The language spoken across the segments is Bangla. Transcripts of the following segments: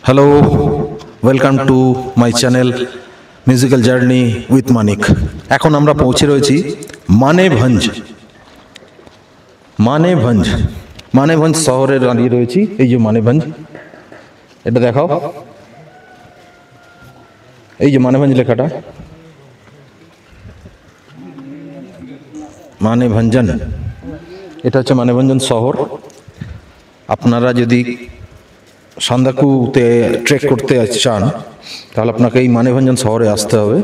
Hello, welcome to my channel musical journey with Manik. এখন আমরা পৌঁছে রয়েছি মানেভঞ্জ। মানেভঞ্জ মানেভঞ্জ শহরে দাঁড়িয়ে রয়েছি। এই যে মানেভঞ্জ, এটা দেখাও। এই যে মানেভঞ্জ লেখাটা, মানেভঞ্জন, এটা হচ্ছে মানেভঞ্জন শহর। আপনারা যদি সান্দাকুতে ট্রেক করতে চান তাহলে আপনাকে এই মানেভঞ্জন শহরে আসতে হবে।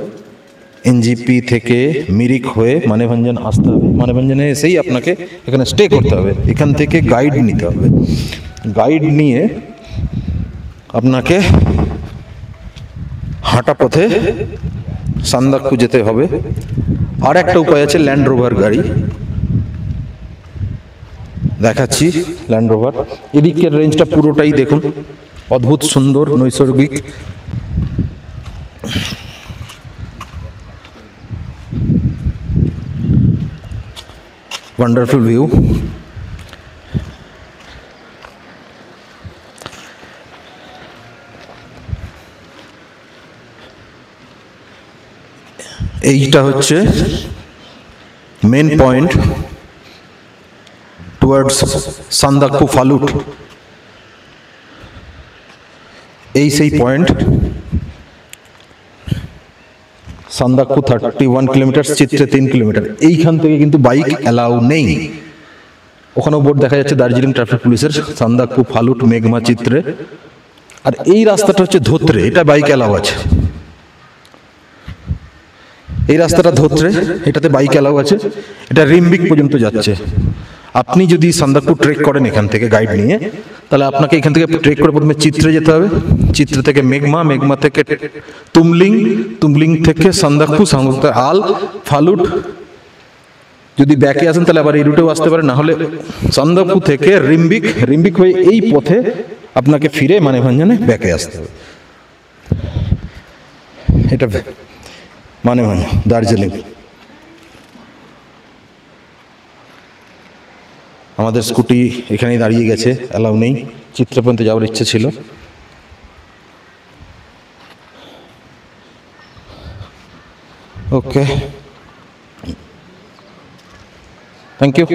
এনজিপি থেকে মিরিক হয়ে মানেভঞ্জন আসতে হবে। মানেভঞ্জনে এসেই আপনাকে এখানে স্টে করতে হবে। এখান থেকে গাইড নিতে হবে। গাইড নিয়ে আপনাকে হাঁটা পথে সান্দাকু যেতে হবে। আর একটা উপায় আছে, ল্যান্ড রোভার গাড়ি দেখাচ্ছি। ল্যান্ড রোভার, এদিকের রেঞ্জটা পুরোটাই দেখুন, অদ্ভুত সুন্দর নৈসর্গিক। Wonderful view. এইটা হচ্ছে main point towards Sandakphu Phalut. এই সেই পয়েন্ট, সান্দাকু 31 কিলোমিটার, চিত্রে 3 কিলোমিটার। এইখান থেকে কিন্তু বাইক অ্যালাউ নেই। ওখানেও বোর্ড দেখা যাচ্ছে দার্জিলিং ট্রাফিক পুলিশের, সান্দাকু ফালুট মেঘমা চিত্রে। আর এই রাস্তাটা হচ্ছে ধোত্রে, এটা বাইক অ্যালাউ আছে। এই রাস্তাটা ধোত্রে, এটাতে বাইক অ্যালাউ আছে। এটা রিম্বিক পর্যন্ত যাচ্ছে। আপনি যদি সান্দাকু ট্রেক করেন এখান থেকে গাইড নিয়ে, তাহলে আপনাকে এখান থেকে ট্রেক করে প্রথমে চিত্রে যেতে হবে। চিত্রে থেকে মেঘমা, মেঘমা থেকে তুমলিং, তুমলিং থেকে সান্দাকু, সান্দাকু আল, ফালুট। যদি ব্যাকে আসেন তাহলে আবার এই রুটেও আসতে পারে, না হলে সান্দাকু থেকে রিম্বিক, রিম্বিক হয়ে এই পথে আপনাকে ফিরে মানেভঞ্জনে ব্যাকে আসতে হবে। এটা মানেভঞ্জ, দার্জিলিং। আমাদের স্কুটি এখানেই দাঁড়িয়ে গেছে, অ্যালাউ নেই। চিত্র পর্যন্ত যাওয়ার ইচ্ছে ছিল। ওকে, থ্যাংক ইউ।